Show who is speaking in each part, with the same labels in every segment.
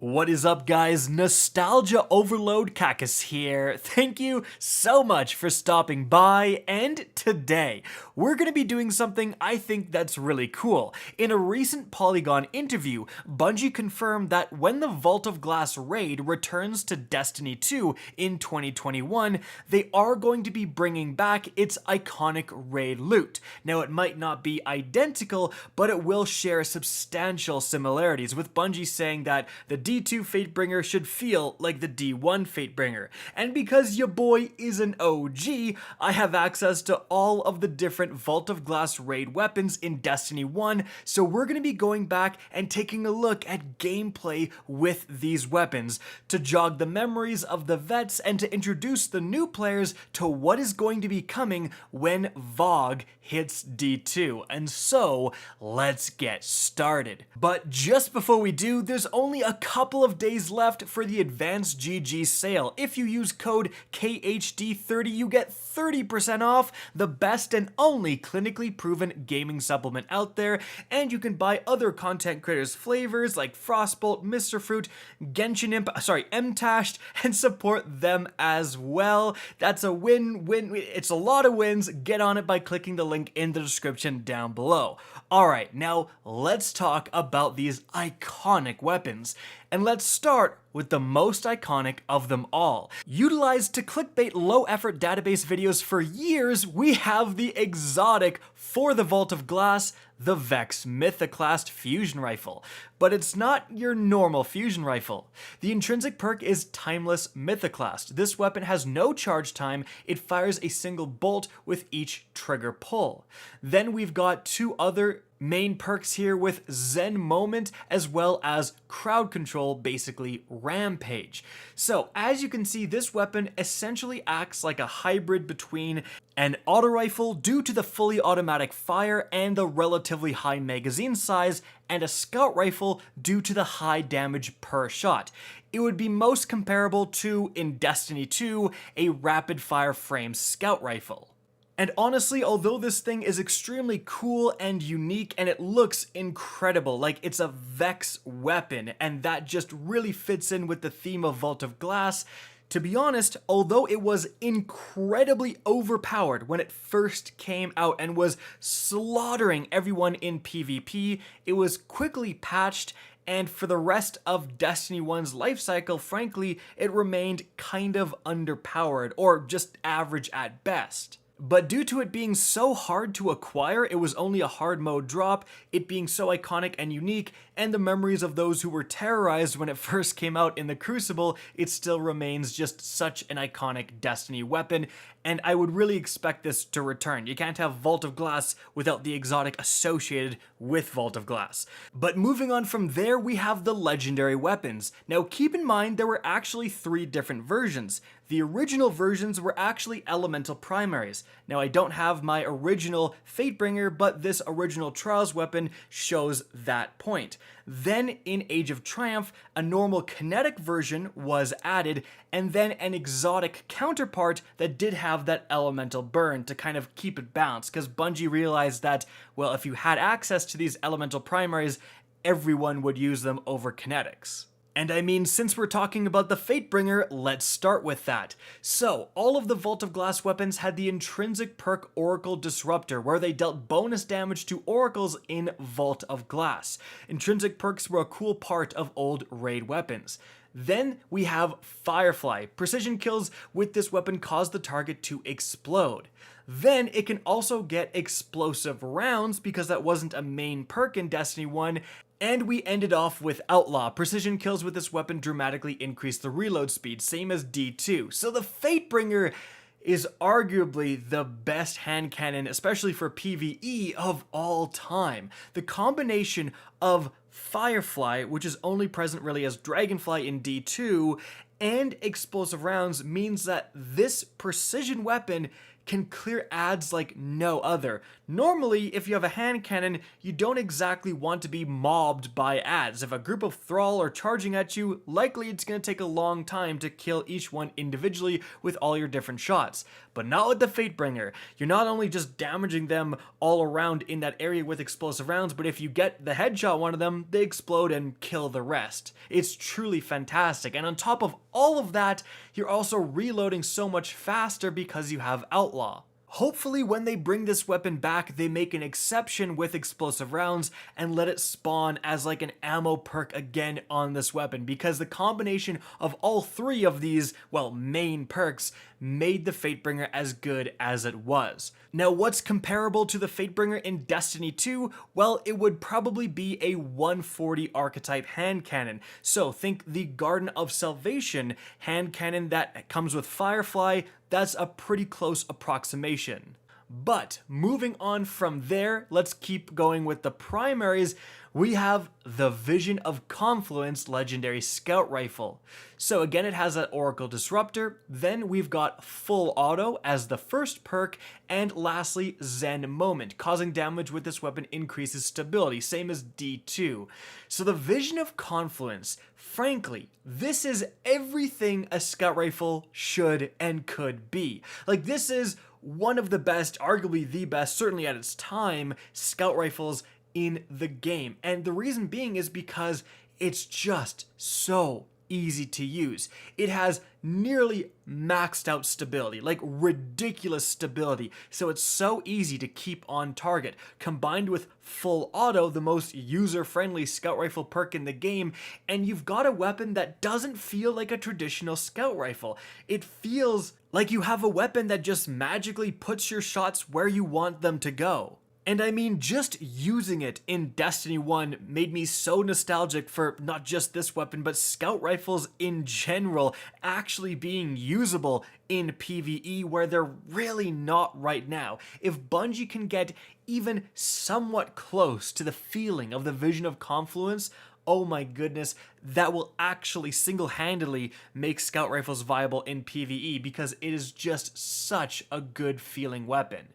Speaker 1: What is up, guys? Nostalgia Overload Kackis here. Thank you so much for stopping by, and today we're going to be doing something I think that's really cool. In a recent Polygon interview, Bungie confirmed that when the Vault of Glass raid returns to Destiny 2 in 2021, they are going to be bringing back its iconic raid loot. Now, it might not be identical, but it will share substantial similarities, with Bungie saying that the D2 Fatebringer should feel like the D1 Fatebringer. And because your boy is an OG, I have access to all of the different Vault of Glass raid weapons in Destiny 1, so we're going to be going back and taking a look at gameplay with these weapons to jog the memories of the vets and to introduce the new players to what is going to be coming when VoG hits D2. And so, let's get started. But just before we do, there's only a couple of days left for the Advanced GG sale. If you use code KackisHD30, you get 30% off, the best and only clinically proven gaming supplement out there, and you can buy other content creators' flavors like Frostbolt, Mr. Fruit, Genshin MTashed, and support them as well. That's a win-win. It's a lot of wins. Get on it by clicking the link in the description down below. Alright, now let's talk about these iconic weapons. And let's start with the most iconic of them all. Utilized to clickbait low-effort database videos for years, we have the exotic for the Vault of Glass, the Vex Mythoclast fusion rifle. But it's not your normal fusion rifle. The intrinsic perk is Timeless Mythoclast. This weapon has no charge time, it fires a single bolt with each trigger pull. Then we've got two other main perks here with Zen Moment as well as Crowd Control, basically Rampage. So as you can see, this weapon essentially acts like a hybrid between an auto rifle due to the fully automatic fire and the relatively high magazine size, and a scout rifle due to the high damage per shot. It would be most comparable to, in Destiny 2, a rapid fire frame scout rifle. And honestly, although this thing is extremely cool and unique and it looks incredible, like it's a Vex weapon, and that just really fits in with the theme of Vault of Glass, to be honest, although it was incredibly overpowered when it first came out and was slaughtering everyone in PvP, it was quickly patched, and for the rest of Destiny 1's lifecycle, frankly, it remained kind of underpowered, or just average at best. But due to it being so hard to acquire, it was only a hard mode drop, it being so iconic and unique, and the memories of those who were terrorized when it first came out in the Crucible, it still remains just such an iconic Destiny weapon, and I would really expect this to return. You can't have Vault of Glass without the exotic associated with Vault of Glass. But moving on from there, we have the legendary weapons. Now keep in mind there were actually 3 different versions. The original versions were actually elemental primaries. Now I don't have my original Fatebringer, but this original Trials weapon shows that point. Then in Age of Triumph, a normal kinetic version was added, and then an exotic counterpart that did have that elemental burn to kind of keep it balanced, because Bungie realized that, well, if you had access to these elemental primaries, everyone would use them over kinetics. And I mean, since we're talking about the Fatebringer, let's start with that. So, all of the Vault of Glass weapons had the intrinsic perk Oracle Disruptor, where they dealt bonus damage to oracles in Vault of Glass. Intrinsic perks were a cool part of old raid weapons. Then we have Firefly. Precision kills with this weapon cause the target to explode. Then it can also get explosive rounds because that wasn't a main perk in Destiny 1. And we ended off with Outlaw. Precision kills with this weapon dramatically increase the reload speed, same as D2. So the Fatebringer is arguably the best hand cannon, especially for PvE, of all time. The combination of Firefly, which is only present really as Dragonfly in D2, and explosive rounds means that this precision weapon can clear ads like no other. Normally, if you have a hand cannon, you don't exactly want to be mobbed by ads. If a group of thrall are charging at you, likely it's going to take a long time to kill each one individually with all your different shots. But not with the Fatebringer. You're not only just damaging them all around in that area with explosive rounds, but if you get the headshot one of them, they explode and kill the rest. It's truly fantastic, and on top of all of that, you're also reloading so much faster because you have Outlaw. Hopefully when they bring this weapon back, they make an exception with explosive rounds and let it spawn as like an ammo perk again on this weapon, because the combination of all three of these, well, main perks made the Fatebringer as good as it was. Now, what's comparable to the Fatebringer in Destiny 2? Well, it would probably be a 140 archetype hand cannon. So think the Garden of Salvation hand cannon that comes with Firefly. That's a pretty close approximation. But moving on from there, let's keep going with the primaries. We have the Vision of Confluence Legendary Scout Rifle. So again, it has that Oracle Disruptor. Then we've got Full Auto as the first perk, and lastly, Zen Moment. Causing damage with this weapon increases stability, same as D2. So the Vision of Confluence, frankly, this is everything a Scout Rifle should and could be. Like, this is one of the best, arguably the best, certainly at its time, Scout Rifles in the game. And the reason being is because it's just so easy to use. It has nearly maxed out stability, like ridiculous stability, so it's so easy to keep on target. Combined with Full Auto, the most user-friendly scout rifle perk in the game, and you've got a weapon that doesn't feel like a traditional scout rifle. It feels like you have a weapon that just magically puts your shots where you want them to go. And I mean, just using it in Destiny 1 made me so nostalgic for not just this weapon, but scout rifles in general actually being usable in PvE, where they're really not right now. If Bungie can get even somewhat close to the feeling of the Vision of Confluence, oh my goodness, that will actually single-handedly make scout rifles viable in PvE, because it is just such a good feeling weapon.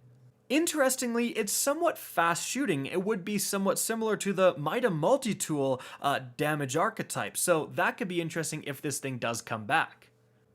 Speaker 1: Interestingly, it's somewhat fast shooting. It would be somewhat similar to the Mida multi-tool damage archetype, so that could be interesting if this thing does come back.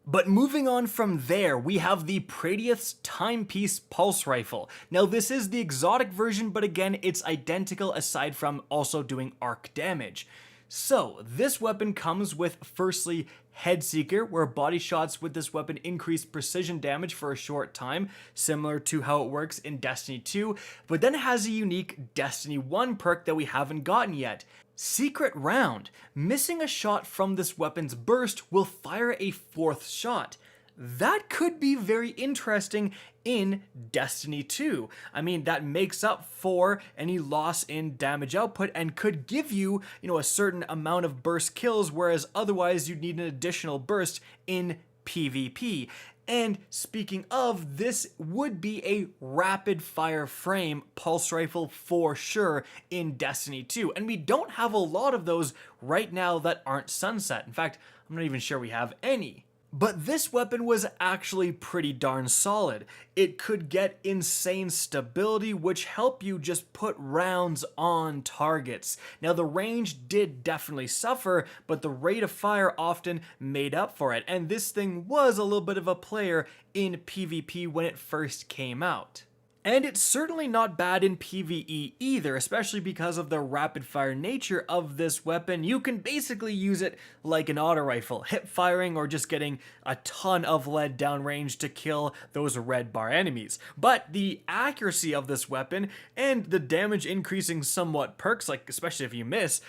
Speaker 1: But moving on from there, we have the Praedyth's Timepiece Pulse Rifle. Now, this is the exotic version, but again, it's identical aside from also doing arc damage. So, this weapon comes with, firstly, Headseeker, where body shots with this weapon increase precision damage for a short time, similar to how it works in Destiny 2, but then it has a unique Destiny 1 perk that we haven't gotten yet. Secret Round. Missing a shot from this weapon's burst will fire a fourth shot. That could be very interesting in Destiny 2. I mean, that makes up for any loss in damage output and could give you, a certain amount of burst kills, whereas otherwise you'd need an additional burst in PvP. And speaking of, this would be a rapid fire frame pulse rifle for sure in Destiny 2. And we don't have a lot of those right now that aren't Sunset. In fact, I'm not even sure we have any. But this weapon was actually pretty darn solid. It could get insane stability, which helped you just put rounds on targets. Now, the range did definitely suffer, but the rate of fire often made up for it, and this thing was a little bit of a player in PvP when it first came out. And it's certainly not bad in PvE either, especially because of the rapid fire nature of this weapon. You can basically use it like an auto rifle, hip firing or just getting a ton of lead downrange to kill those red bar enemies. But the accuracy of this weapon and the damage increasing somewhat perks, like especially if you miss,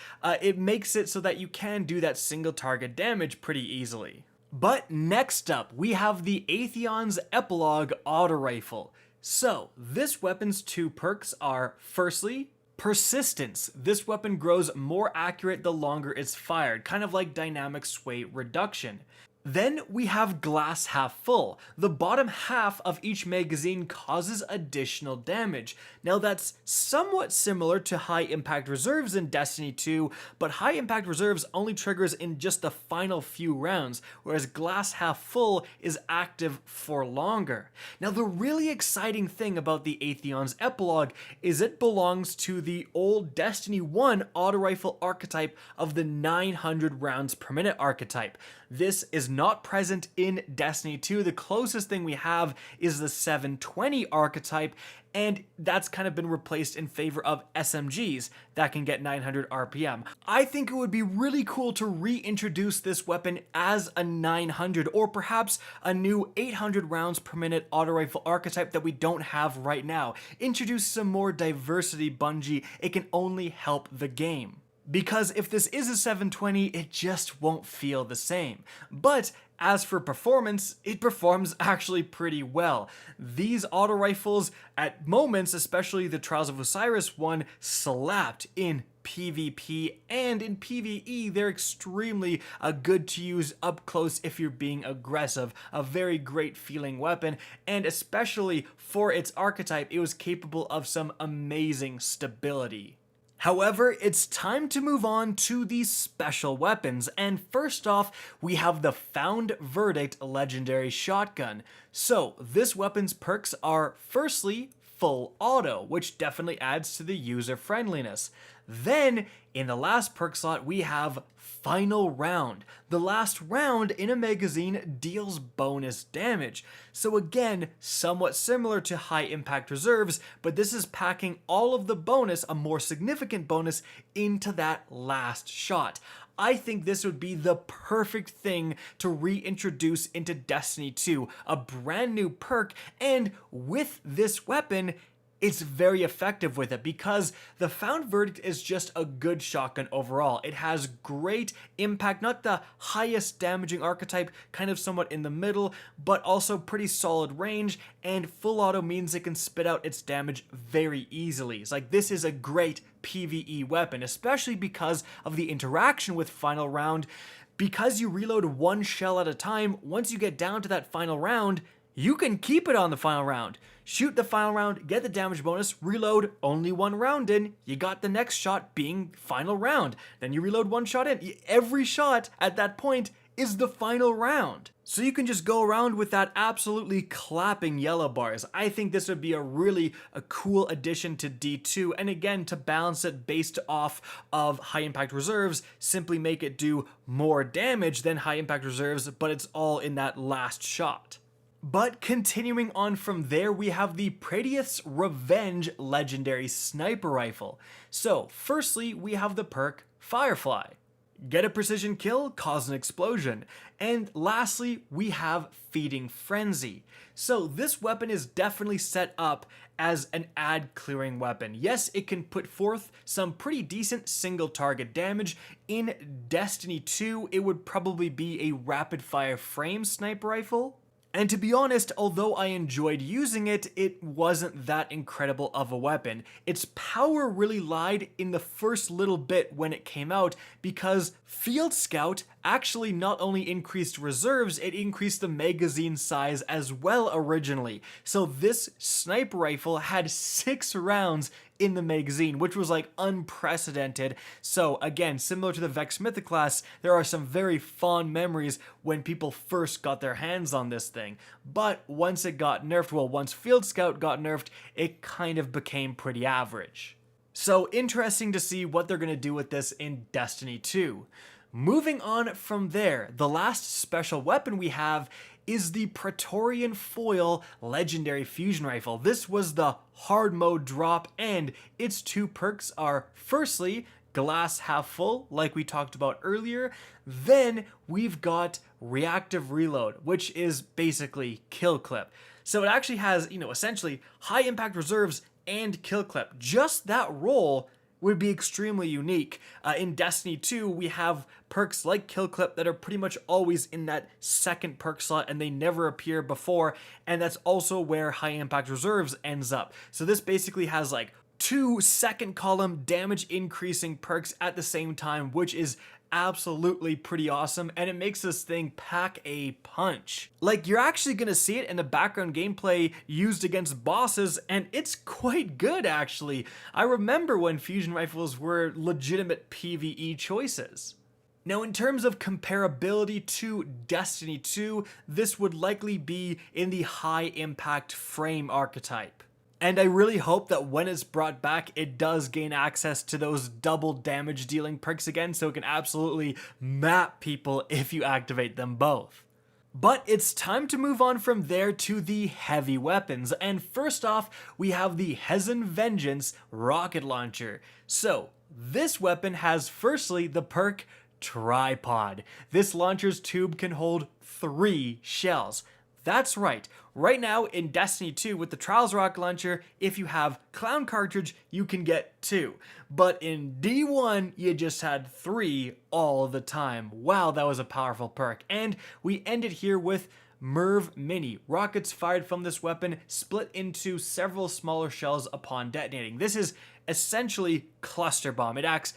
Speaker 1: it makes it so that you can do that single target damage pretty easily. But next up, we have the Atheon's Epilogue auto rifle. So, this weapon's two perks are, firstly, Persistence. This weapon grows more accurate the longer it's fired, kind of like dynamic sway reduction. Then we have glass half full. The bottom half of each magazine causes additional damage. Now that's somewhat similar to high impact reserves in Destiny 2, but high impact reserves only triggers in just the final few rounds, whereas glass half full is active for longer. Now the really exciting thing about the Atheon's Epilogue is it belongs to the old Destiny 1 auto rifle archetype of the 900 rounds per minute archetype. This is not present in Destiny 2. The closest thing we have is the 720 archetype, and that's kind of been replaced in favor of SMGs that can get 900 RPM. I think it would be really cool to reintroduce this weapon as a 900 or perhaps a new 800 rounds per minute auto rifle archetype that we don't have right now. Introduce some more diversity, Bungie. It can only help the game. Because if this is a 720, it just won't feel the same. But as for performance, it performs actually pretty well. These auto rifles, at moments, especially the Trials of Osiris one, slapped in PvP and in PvE. They're extremely good to use up close if you're being aggressive. A very great feeling weapon, and especially for its archetype, it was capable of some amazing stability. However, it's time to move on to the special weapons, and first off, we have the Found Verdict Legendary Shotgun. So, this weapon's perks are, firstly, full auto, which definitely adds to the user friendliness. Then, in the last perk slot, we have Final Round. The last round in a magazine deals bonus damage. So again, somewhat similar to high impact reserves, but this is packing all of the bonus, a more significant bonus, into that last shot. I think this would be the perfect thing to reintroduce into Destiny 2, a brand new perk, and with this weapon, it's very effective with it because the Found Verdict is just a good shotgun overall. It has great impact, not the highest damaging archetype, kind of somewhat in the middle, but also pretty solid range, and full auto means it can spit out its damage very easily. It's like, this is a great PvE weapon, especially because of the interaction with Final Round. Because you reload one shell at a time, once you get down to that final round, you can keep it on the final round. Shoot the final round, get the damage bonus, reload only one round in, you got the next shot being final round. Then you reload one shot in. Every shot at that point is the final round. So you can just go around with that absolutely clapping yellow bars. I think this would be a cool addition to D2, and again, to balance it based off of high impact reserves, simply make it do more damage than high impact reserves, but it's all in that last shot. But continuing on from there, we have the Praedyth's Revenge Legendary Sniper Rifle. So, firstly, we have the perk Firefly. Get a precision kill, cause an explosion. And lastly, we have Feeding Frenzy. So this weapon is definitely set up as an ad clearing weapon. Yes, it can put forth some pretty decent single target damage. In Destiny 2, it would probably be a rapid fire frame sniper rifle. And to be honest, although I enjoyed using it, it wasn't that incredible of a weapon. Its power really lied in the first little bit when it came out, because Field Scout actually not only increased reserves, it increased the magazine size as well originally. So this sniper rifle had 6 rounds in the magazine, which was like unprecedented. So again, similar to the Vex Mythoclast, there are some very fond memories when people first got their hands on this thing. But once it got nerfed, well, once Field Scout got nerfed, it kind of became pretty average. So interesting to see what they're going to do with this in Destiny 2. Moving on from there, the last special weapon we have is the Praetorian Foil Legendary Fusion Rifle. This was the hard mode drop, and its 2 perks are, firstly, glass half full, like we talked about earlier. Then we've got reactive reload, which is basically kill clip. So it actually has, essentially high impact reserves and kill clip. Just that roll would be extremely unique. In Destiny 2, we have perks like Kill Clip that are pretty much always in that second perk slot, and they never appear before, and that's also where High Impact Reserves ends up. So this basically has like 2 second column damage increasing perks at the same time, which is absolutely pretty awesome, and it makes this thing pack a punch. Like, you're actually gonna see it in the background gameplay used against bosses, and it's quite good actually. I remember when fusion rifles were legitimate PvE choices. Now, in terms of comparability to Destiny 2, this would likely be in the high impact frame archetype. And I really hope that when it's brought back, it does gain access to those double damage dealing perks again, so it can absolutely map people if you activate them both. But it's time to move on from there to the heavy weapons, and first off, we have the Hezen Vengeance rocket launcher. So, this weapon has firstly the perk Tripod. This launcher's tube can hold 3 shells. That's right. Right now in Destiny 2 with the Trials rocket launcher, if you have Clown cartridge, you can get 2. But in D1, you just had 3 all the time. Wow, that was a powerful perk. And we ended here with Merv Mini. Rockets fired from this weapon split into several smaller shells upon detonating. This is essentially Cluster Bomb. It acts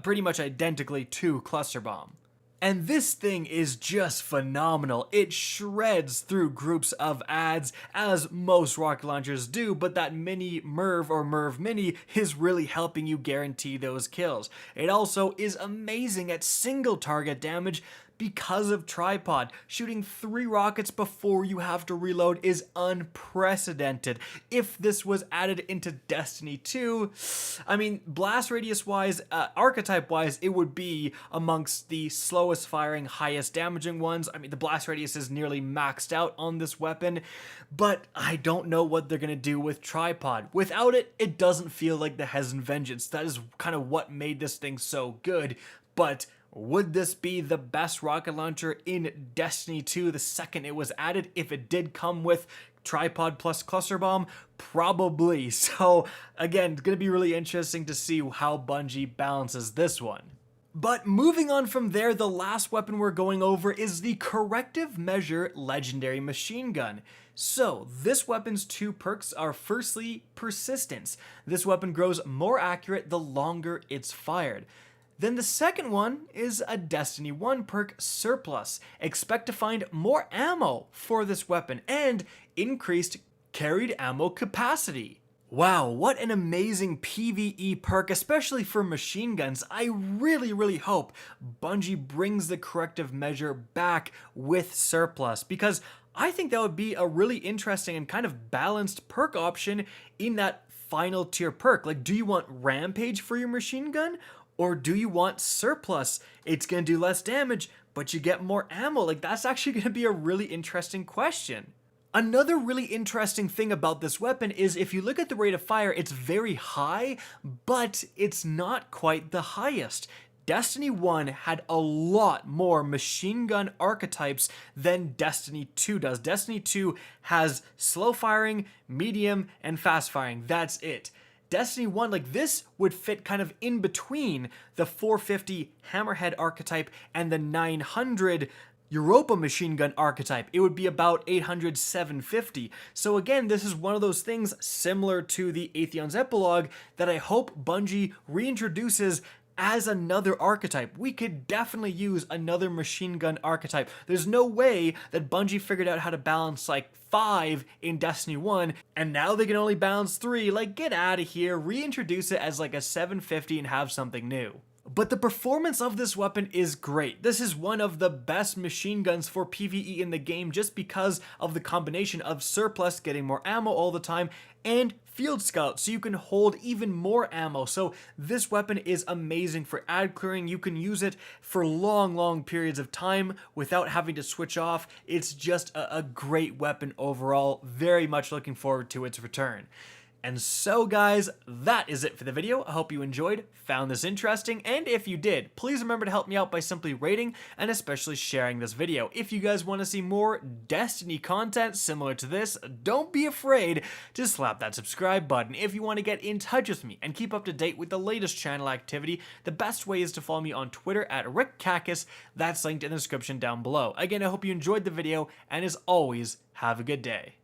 Speaker 1: pretty much identically to Cluster Bomb. And this thing is just phenomenal. It shreds through groups of ads, as most rocket launchers do, but that Mini Merv or Merv Mini is really helping you guarantee those kills. It also is amazing at single target damage because of Tripod. Shooting 3 rockets before you have to reload is unprecedented. If this was added into Destiny 2, I mean, blast radius wise, archetype wise, it would be amongst the slowest firing, highest damaging ones. I mean, the blast radius is nearly maxed out on this weapon, but I don't know what they're gonna do with Tripod. Without it, it doesn't feel like the Hezen Vengeance. That is kind of what made this thing so good, but would this be the best rocket launcher in Destiny 2 the second it was added if it did come with Tripod plus Cluster Bomb? Probably. So again, it's going to be really interesting to see how Bungie balances this one. But moving on from there, the last weapon we're going over is the Corrective Measure Legendary Machine Gun. So, this weapon's 2 perks are firstly, Persistence. This weapon grows more accurate the longer it's fired. Then the second one is a Destiny 1 perk, Surplus. Expect to find more ammo for this weapon and increased carried ammo capacity. Wow, what an amazing PvE perk, especially for machine guns. I really hope Bungie brings the Corrective Measure back with Surplus, because I think that would be a really interesting and kind of balanced perk option in that final tier perk. Like, do you want Rampage for your machine gun? Or do you want Surplus? It's going to do less damage, but you get more ammo. Like, that's actually going to be a really interesting question. Another really interesting thing about this weapon is if you look at the rate of fire, it's very high, but it's not quite the highest. Destiny 1 had a lot more machine gun archetypes than Destiny 2 does. Destiny 2 has slow firing, medium, and fast firing. That's it. Destiny 1, like, this would fit kind of in between the 450 Hammerhead archetype and the 900 Europa machine gun archetype. It would be about 800 750. So again, this is one of those things similar to the Atheon's Epilogue that I hope Bungie reintroduces as another archetype. We could definitely use another machine gun archetype. There's no way that Bungie figured out how to balance like 5 in Destiny 1, and now they can only balance 3. Like, get out of here, reintroduce it as like a 750 and have something new. But the performance of this weapon is great. This is one of the best machine guns for PvE in the game just because of the combination of Surplus, getting more ammo all the time, and Field Scout, so you can hold even more ammo. So this weapon is amazing for ad clearing. You can use it for long periods of time without having to switch off. It's just a great weapon overall. Very much looking forward to its return. And so guys, that is it for the video. I hope you enjoyed, found this interesting, and if you did, please remember to help me out by simply rating and especially sharing this video. If you guys want to see more Destiny content similar to this, don't be afraid to slap that subscribe button. If you want to get in touch with me and keep up to date with the latest channel activity, the best way is to follow me on Twitter at RickKackis. That's linked in the description down below. Again, I hope you enjoyed the video, and as always, have a good day.